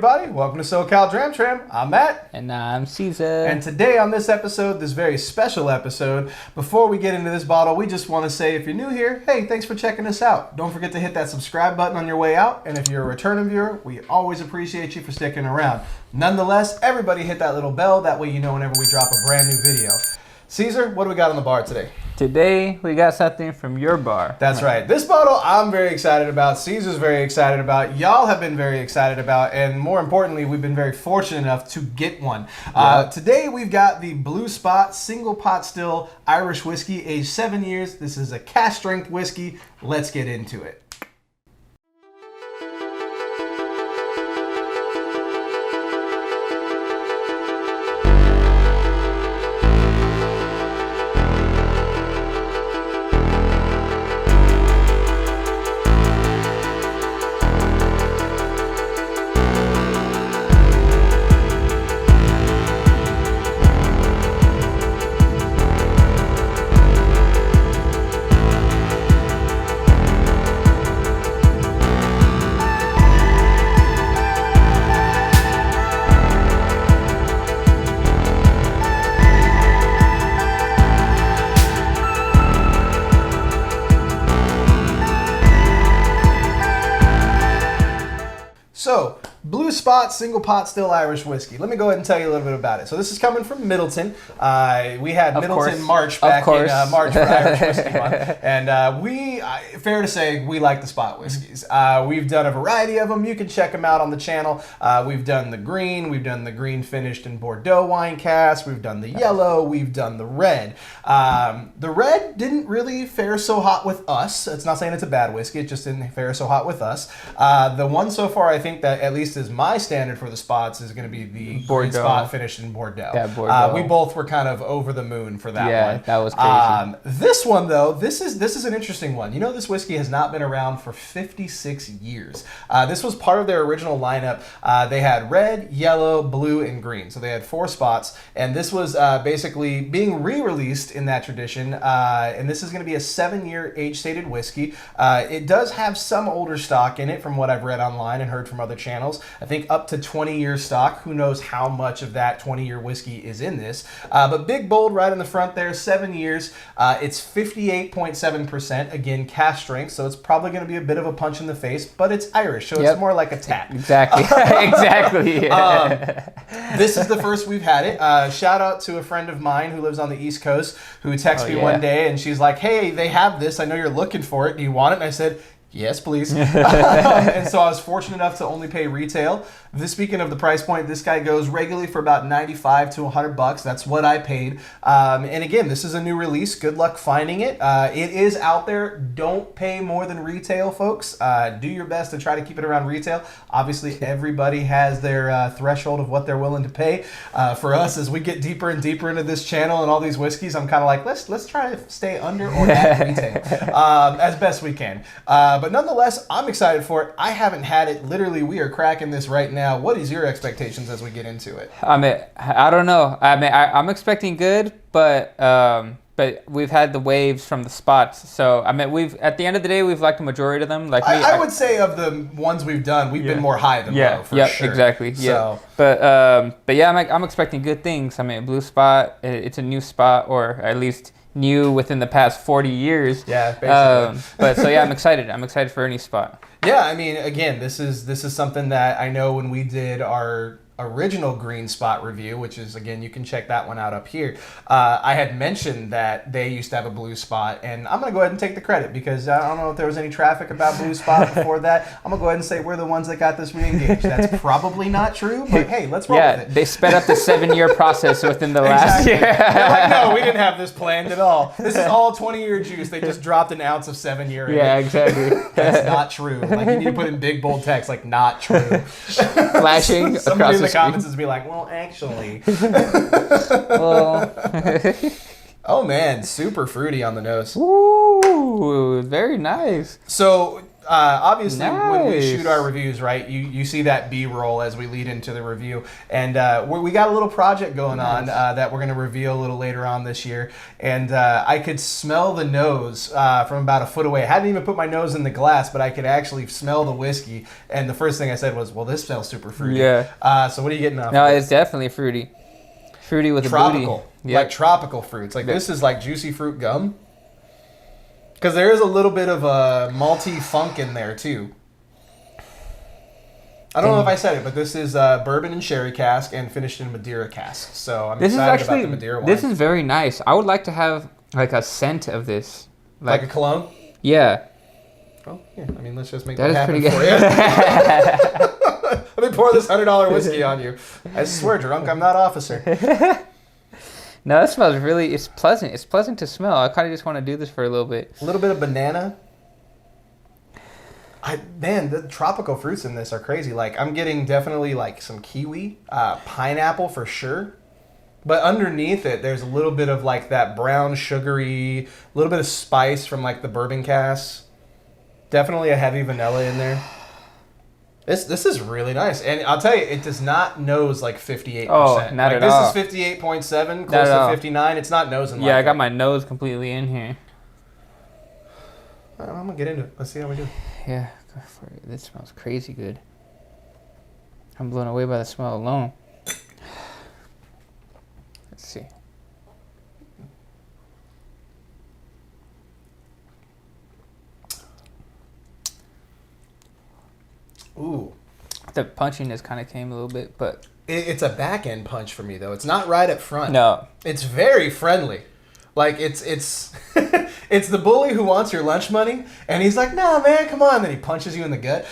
everybody. Welcome to SoCal Tram. I'm Matt. And I'm Caesar. And today on this episode, this very special episode, before we get into this bottle, we just want to say if you're new here, hey, thanks for checking us out. Don't forget to hit that subscribe button on your way out. And if you're a returning viewer, we always appreciate you for sticking around. Nonetheless, everybody hit that little bell. That way you know whenever we drop a brand new video. Caesar, what do we got on the bar today? Today, we got something from your bar. That's right. This bottle I'm very excited about. Caesar's very excited about. Y'all have been very excited about. And more importantly, we've been very fortunate enough to get one. Today, we've got the Blue Spot Single Pot Still Irish Whiskey, aged 7 years. This is a cask strength whiskey. Let's get into it. So, Blue Spot Single Pot Still Irish Whiskey. Let me go ahead and tell you a little bit about it. So this is coming from Middleton. We had Middleton March back in March for Irish Whiskey Month. And fair to say, we like the Spot Whiskies. We've done a variety of them. You can check them out on the channel. We've done the green finished in Bordeaux wine cask. We've done the yellow. We've done the red. The red didn't really fare so hot with us. It's not saying it's a bad whiskey. It just didn't fare so hot with us. The one so far, I think that at least is my standard for the spots is going to be the green spot finished in Bordeaux. Yeah, Bordeaux. We both were kind of over the moon for that one. Yeah, that was crazy. This one though, this is an interesting one. You know, this whiskey has not been around for 56 years. This was part of their original lineup. They had red, yellow, blue, and green. So they had 4 spots, and this was basically being re-released in that tradition. And this is going to be a 7-year age-stated whiskey. It does have some older stock in it from what I've read online and heard from other channels. I think up to 20-year stock. Who knows how much of that 20-year whiskey is in this. But big, bold right in the front there, 7 years. It's 58.7%. Again, cask strength, so it's probably going to be a bit of a punch in the face, but it's Irish, so it's more like a tap. Exactly. Exactly. This is the first we've had it. Shout out to a friend of mine who lives on the East Coast who texted me one day, and she's like, hey, they have this. I know you're looking for it. Do you want it? And I said, yes, please. And so I was fortunate enough to only pay retail. Speaking of the price point, this guy goes regularly for about $95 to $100. That's what I paid. And again, this is a new release. Good luck finding it. It is out there. Don't pay more than retail, folks. Do your best to try to keep it around retail. Obviously, everybody has their threshold of what they're willing to pay. For us, as we get deeper and deeper into this channel and all these whiskeys, I'm kind of like, let's try to stay under or at retail as best we can. But nonetheless, I'm excited for it. I haven't had it. Literally, we are cracking this right now. What is your expectations as we get into it? I mean, I don't know. I mean, I'm expecting good, but we've had the waves from the spots. So I mean, at the end of the day, we've liked the majority of them. Like I would say of the ones we've done, we've been more high than low for sure. Exactly. So. Yeah. But yeah, I'm expecting good things. I mean, Blue Spot, it's a new spot, or at least new within the past 40 years. Yeah, basically. But so yeah, I'm excited. I'm excited for any spot. Yeah, I mean, again, this is something that I know when we did our original green spot review, which is, again, you can check that one out up here. I had mentioned that they used to have a blue spot, and I'm going to go ahead and take the credit because I don't know if there was any traffic about blue spot before that. I'm going to go ahead and say we're the ones that got this re-engaged. That's probably not true, but hey, let's roll with it. They sped up the 7-year process within the last year. They're like, no, we didn't have this planned at all. This is all 20-year juice. They just dropped an ounce of 7-year in Yeah, it. That's That's not true. Like, you need to put in big, bold text, like, not true. Flashing Somebody across in the the comments is be like, well, actually. Well. Oh, man, super fruity on the nose. Ooh, very nice. So, obviously, when we shoot our reviews, right, you see that B-roll as we lead into the review. And we got a little project going on that we're going to reveal a little later on this year. And I could smell the nose from about a foot away. I hadn't even put my nose in the glass, but I could actually smell the whiskey. And the first thing I said was, well, this smells super fruity. Yeah. So what are you getting off? No, it's definitely fruity. Fruity with tropical. a booty. Yep. Like tropical fruits. Like this is like juicy fruit gum. Because there is a little bit of a malty funk in there, too. I don't know if I said it, but this is bourbon and sherry cask and finished in Madeira cask. So I'm excited about the Madeira wine. This is very nice. I would like to have like a scent of this. Like a cologne? Yeah. Oh, yeah. I mean, let's just make that happen pretty good. for you. Let me pour this $100 whiskey on you. I swear, drunk, I'm not officer. No, that smells really, it's pleasant. It's pleasant to smell. I kind of just want to do this for a little bit. A little bit of banana. Man, the tropical fruits in this are crazy. Like, I'm getting definitely like some kiwi, pineapple for sure. But underneath it, there's a little bit of like that brown sugary, a little bit of spice from like the bourbon casks. Definitely a heavy vanilla in there. This is really nice. And I'll tell you, it does not nose like 58%. Oh, not at all. This is 58.7, close to 59. It's not nosing like that. Yeah, I got my nose completely in here. I'm going to get into it. Let's see how we do. Yeah, go for it. This smells crazy good. I'm blown away by the smell alone. Let's see. Ooh. The punchiness kind of came a little bit, but... It's a back end punch for me, though. It's not right up front. No. It's very friendly. Like, it's it's the bully who wants your lunch money, and he's like, "No, man, come on." Then he punches you in the gut,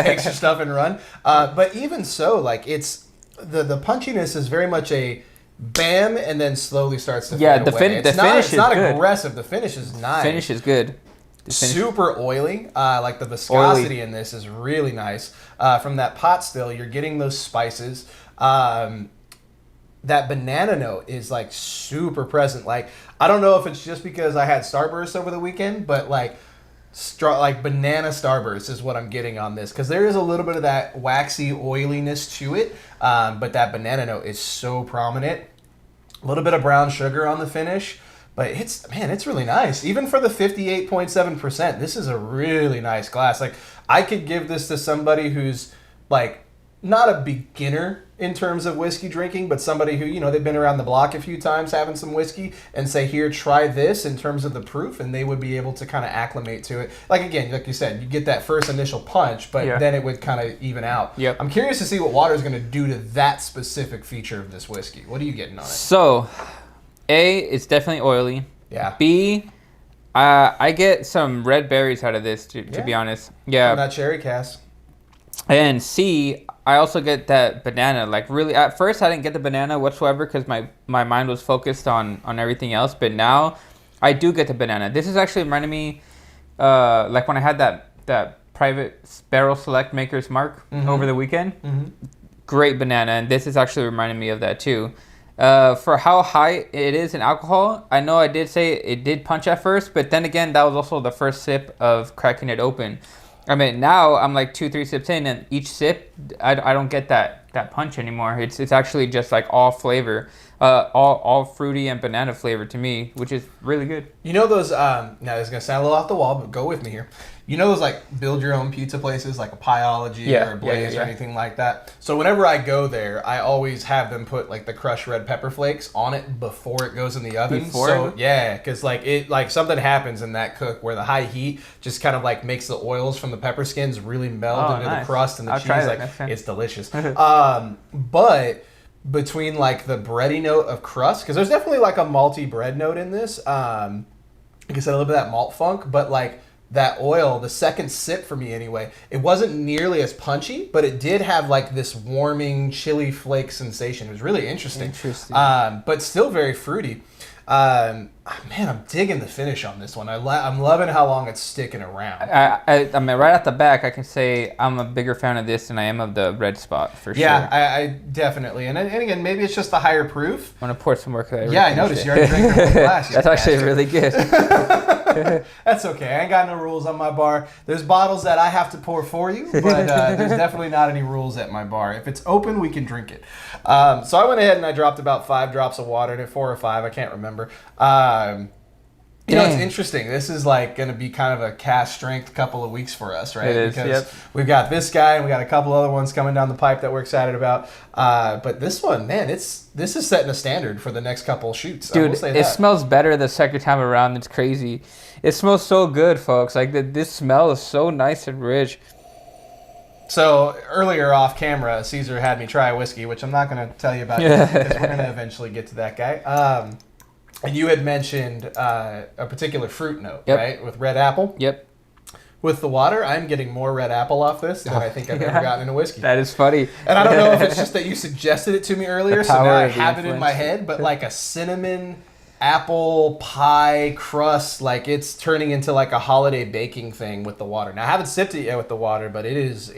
takes your stuff and run. But even so, like, it's... The punchiness is very much a bam, and then slowly starts to fade away. The finish is not good. aggressive. The finish is nice. Finish is good. Super oily. Like the viscosity in this is really nice. From that pot still, you're getting those spices. That banana note is like super present. Like, I don't know if it's just because I had Starburst over the weekend, but like banana Starburst is what I'm getting on this, because there is a little bit of that waxy oiliness to it, but that banana note is so prominent. A little bit of brown sugar on the finish. But it's really nice. Even for the 58.7%, this is a really nice glass. Like, I could give this to somebody who's, like, not a beginner in terms of whiskey drinking, but somebody who, they've been around the block a few times having some whiskey, and say, here, try this in terms of the proof, and they would be able to kind of acclimate to it. Like, again, like you said, you get that first initial punch, but then it would kind of even out. Yep. I'm curious to see what water is going to do to that specific feature of this whiskey. What are you getting on it? So... A, it's definitely oily. Yeah. B, I get some red berries out of this, to be honest. Yeah. From that sherry cask. And C, I also get that banana. Like, really, at first I didn't get the banana whatsoever because my mind was focused on everything else. But now I do get the banana. This is actually reminding me, like when I had that private barrel select Maker's Mark over the weekend. Mm-hmm. Great banana. And this is actually reminding me of that too. For how high it is in alcohol, I know I did say it did punch at first, but then again, that was also the first sip of cracking it open. I mean, now I'm like 2-3 sips in, and each sip, I don't get that punch anymore. It's actually just like all flavor, all fruity and banana flavor to me, which is really good. You know those, now this is going to sound a little off the wall, but go with me here. You know those like build your own pizza places, like a Pieology or a Blaze or anything like that? So whenever I go there, I always have them put like the crushed red pepper flakes on it before it goes in the oven. Because like something happens in that cook where the high heat just kind of like makes the oils from the pepper skins really meld into the crust and the cheese. It's delicious. But between like the bready note of crust, because there's definitely like a malty bread note in this. Like I said, a little bit of that malt funk, but like that oil, the second sip for me anyway, it wasn't nearly as punchy, but it did have like this warming chili flake sensation. It was really interesting. But still very fruity. Man, I'm digging the finish on this one. I'm loving how long it's sticking around. I mean, right off the back, I can say I'm a bigger fan of this than I am of the red Spot, for sure. Yeah, I definitely. And again, maybe it's just the higher proof. I'm going to pour some more. I noticed you already drank your whole glass. That's actually really good. That's okay. I ain't got no rules on my bar. There's bottles that I have to pour for you, but there's definitely not any rules at my bar. If it's open, we can drink it. So I went ahead and I dropped about 5 drops of water in it, 4 or 5, I can't remember. You know, it's interesting. This is like going to be kind of a cask strength couple of weeks for us, right? It is, because we've got this guy and we got a couple other ones coming down the pipe that we're excited about. But this one, man, this is setting a standard for the next couple shoots. Dude, it smells better the second time around. It's crazy. It smells so good, folks. Like this smell is so nice and rich. So earlier off camera, Caesar had me try a whiskey, which I'm not going to tell you about yet because we're going to eventually get to that guy. And you had mentioned a particular fruit note, right? With red apple. Yep. With the water, I'm getting more red apple off this than I think I've ever gotten in a whiskey. That is funny. And I don't know if it's just that you suggested it to me earlier, so now I have it in my head, but like a cinnamon apple pie crust, like it's turning into like a holiday baking thing with the water. Now I haven't sipped it yet with the water, but this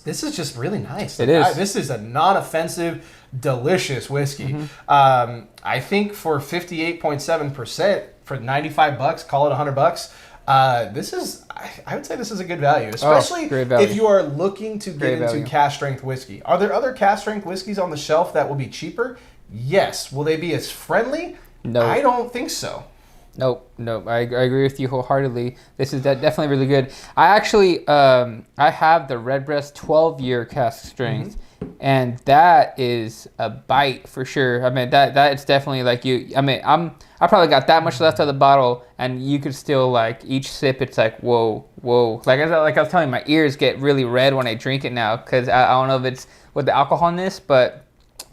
is just really nice. It is. This is a non-offensive, delicious whiskey. I think for 58.7% for $95, call it $100. This is, I would say this is a good value, especially if you are looking to get into cask strength whiskey. Are there other cask strength whiskeys on the shelf that will be cheaper? Yes. Will they be as friendly? No. I don't think so. Nope. I agree with you wholeheartedly. This is definitely really good. I actually, I have the Redbreast 12-year cask strength. And that is a bite for sure. I mean, that's definitely like you. I mean, I probably got that much left of the bottle, and you could still like each sip. It's like whoa. Like I was telling you, my ears get really red when I drink it now because I don't know if it's with the alcohol in this, but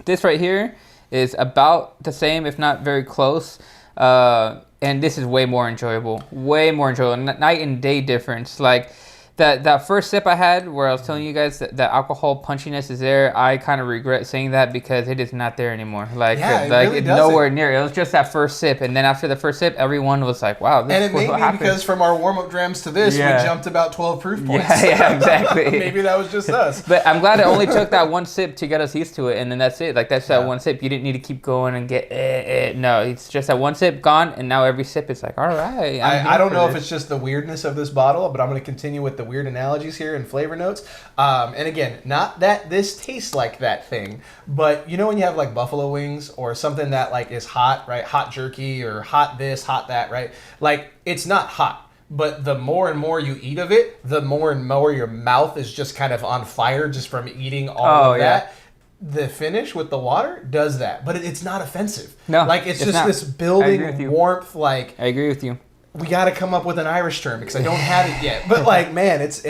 this right here is about the same, if not very close. And this is way more enjoyable. Night and day difference. Like. That first sip I had where I was telling you guys that the alcohol punchiness is there, I kind of regret saying that because it is not there anymore. Like, really it's nowhere near. It was just that first sip. And then after the first sip, everyone was like, wow, this is what happened. And it may be because from our warm-up drams to this, we jumped about 12 proof points. Yeah, exactly. Maybe that was just us. But I'm glad it only took that one sip to get us used to it. And then that's it. Like, that's that one sip. You didn't need to keep going and get, no, it's just that one sip gone. And now every sip is like, all right. I don't know if it's just the weirdness of this bottle, but I'm going to continue with the weird analogies here and flavor notes. And again, not that this tastes like that thing, but you know when you have like buffalo wings or something that like is hot, right? Hot jerky or hot this, hot that, right? Like it's not hot, but the more and more you eat of it, the more and more your mouth is just kind of on fire just from eating all of that. The finish with the water does that, but it's not offensive. No, like it's just not. This building warmth. Like I agree with you. We got to come up with an Irish term because I don't have it yet. But like, man, it's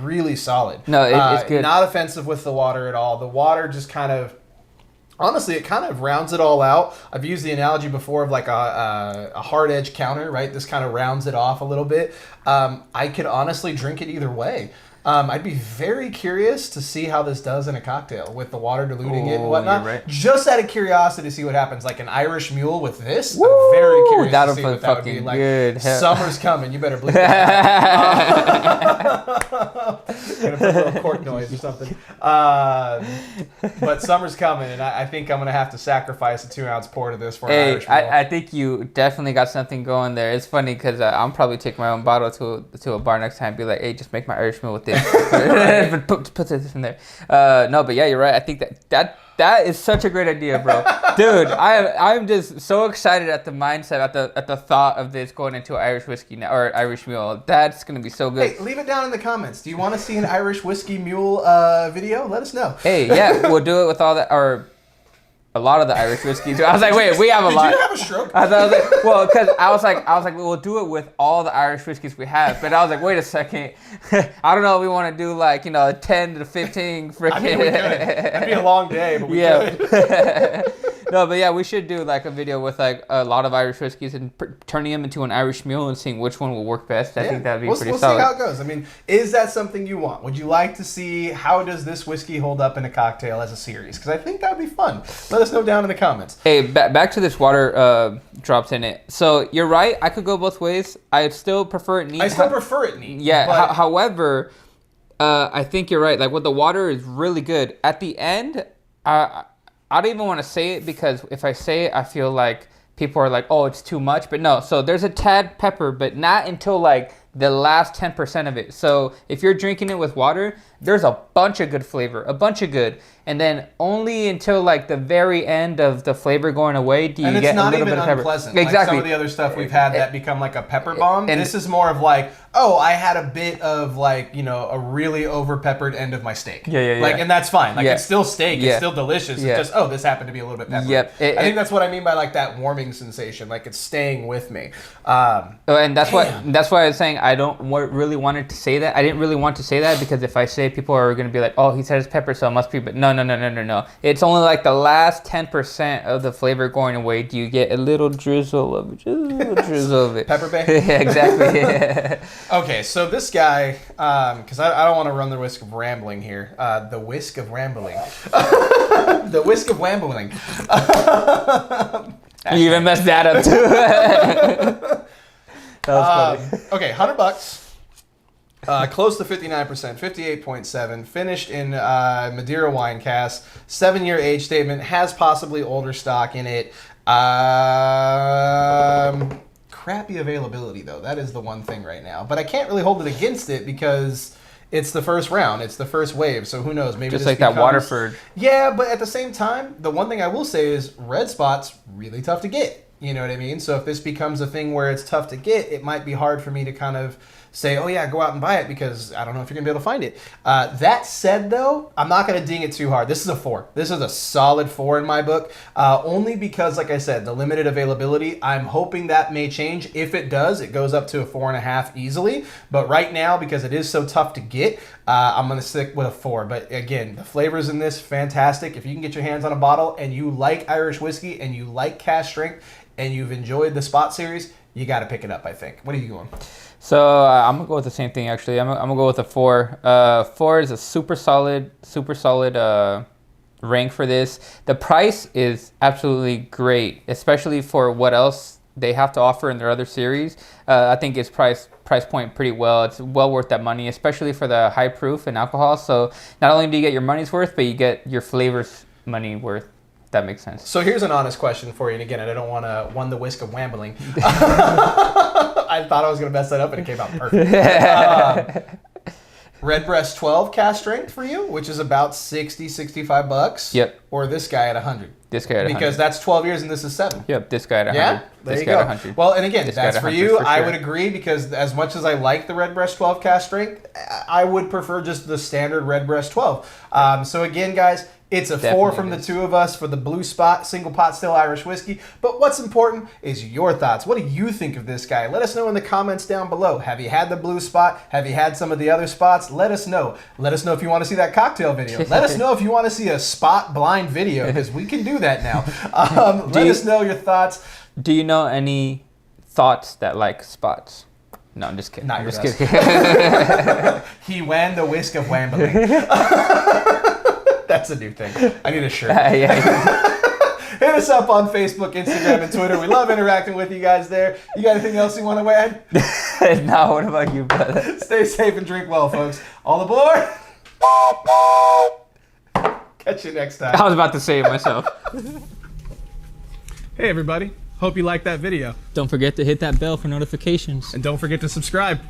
really solid. No, it's good. Not offensive with the water at all. The water just kind of, honestly, it kind of rounds it all out. I've used the analogy before of like a hard edge counter, right? This kind of rounds it off a little bit. I could honestly drink it either way. I'd be very curious to see how this does in a cocktail with the water diluting it and whatnot. Right. Just out of curiosity to see what happens. Like an Irish mule with this, I'm very curious to see what that would be like. Good. Summer's coming. You better believe that. Gonna put a little cork noise or something. But summer's coming, and I think I'm going to have to sacrifice a 2-ounce pour to this for an Irish mule. I think you definitely got something going there. It's funny because I'm probably taking my own bottle to a bar next time and be like, hey, just make my Irish mule with this. put this in there. No, but yeah, you're right. I think that is such a great idea, bro. Dude, I'm just so excited at the mindset, at the thought of this going into Irish whiskey now, or Irish mule. That's gonna be so good. Hey, leave it down in the comments. Do you want to see an Irish whiskey mule video? Let us know. Hey, yeah, we'll do it with all that, or a lot of the Irish whiskeys. I was like, wait, we have a lot. Did you have a stroke? I was like, well, because I was like, we'll do it with all the Irish whiskeys we have. But I was like, wait a second. I don't know if we want to do like, 10 to 15 freaking. I mean, we could. That'd be a long day, but we could. No, but yeah, we should do like a video with like a lot of Irish whiskeys and turning them into an Irish mule and seeing which one will work best. I think that'd be pretty solid. We'll see how it goes. I mean, is that something you want? Would you like to see how does this whiskey hold up in a cocktail as a series? Because I think that'd be fun. Let us know down in the comments. Hey, back to this water drops in it. So you're right. I could go both ways. I still prefer it neat. I still prefer it neat. Yeah. But however, I think you're right. Like with the water is really good. At the end, I don't even want to say it because if I say it, I feel like people are like, oh, it's too much. But no, so there's a tad pepper, but not until like the last 10% of it. So if you're drinking it with water, there's a bunch of good flavor, a bunch of good. And then only until like the very end of the flavor going away do you get a little bit of pepper. Unpleasant. Exactly. Like some of the other stuff we've had that become like a pepper bomb. And this is more of like, oh, I had a bit of like, you know, a really over peppered end of my steak. Yeah. Like, and that's fine. Like it's still steak. It's still delicious. Yeah. It's just, oh, this happened to be a little bit peppery. Yep. I think that's what I mean by like that warming sensation. Like it's staying with me. And that's why I was saying I don't really wanted to say that. I didn't really want to say that because if I say, people are going to be like, oh, he said it's pepper, so it must be. But no. It's only like the last 10% of the flavor going away. Do you get a little drizzle of it? Pepper Bay? Yeah, exactly. Yeah. Okay, so this guy, because I don't want to run the risk of rambling here. The whisk of rambling. The whisk of wambling. You even messed that up too. That was funny. Okay, $100. Close to 59%, 58.7. Finished in Madeira wine cask. 7-year age statement. Has possibly older stock in it. Crappy availability though. That is the one thing right now. But I can't really hold it against it because it's the first round. It's the first wave. So who knows? Maybe just this like that Waterford. Yeah, but at the same time, the one thing I will say is red spot's really tough to get. You know what I mean? So if this becomes a thing where it's tough to get, it might be hard for me to kind of say, oh yeah, go out and buy it because I don't know if you're going to be able to find it. That said, though, I'm not going to ding it too hard. This is a 4. This is a solid 4 in my book, only because, like I said, the limited availability, I'm hoping that may change. If it does, it goes up to a 4.5 easily. But right now, because it is so tough to get, I'm going to stick with a 4. But again, the flavors in this, fantastic. If you can get your hands on a bottle and you like Irish whiskey and you like cask strength and you've enjoyed the Spot series, you got to pick it up, I think. What are you going? So I'm gonna go with the same thing. Actually, I'm gonna go with a 4. 4 is a super solid rank for this. The price is absolutely great, especially for what else they have to offer in their other series. I think it's price point pretty well. It's well worth that money, especially for the high proof and alcohol. So not only do you get your money's worth, but you get your flavors money worth. If that makes sense. So here's an honest question for you, and again, I don't want to won the whisk of wambling. I thought I was going to mess that up, and it came out perfect. Redbreast 12 cask strength for you, which is about $65. Yep. Or this guy at 100. This guy at 100. Because that's 12 years and this is 7. Yep, this guy at 100. Yeah? There you go. Well, and again, that's for you. I would agree because as much as I like the Redbreast 12 cask strength, I would prefer just the standard Redbreast 12. So again, guys, it's a 4 from the two of us for the Blue Spot single pot still Irish whiskey. But what's important is your thoughts. What do you think of this guy? Let us know in the comments down below. Have you had the Blue Spot? Have you had some of the other spots? Let us know. Let us know if you want to see that cocktail video. Let us know if you want to see a Spot blind video because we can do that now. Let us know your thoughts. Do you know any thoughts that like Spots? No, I'm just kidding. Not I'm just best. kidding. He wan the whisk of wambling. That's a new thing. I need a shirt. Hit us up on Facebook, Instagram, and Twitter. We love interacting with you guys there. You got anything else you want to add? No, what about you, brother? Stay safe and drink well, folks. All aboard. Catch you next time. I was about to say it myself. Hey, everybody. Hope you liked that video. Don't forget to hit that bell for notifications. And don't forget to subscribe.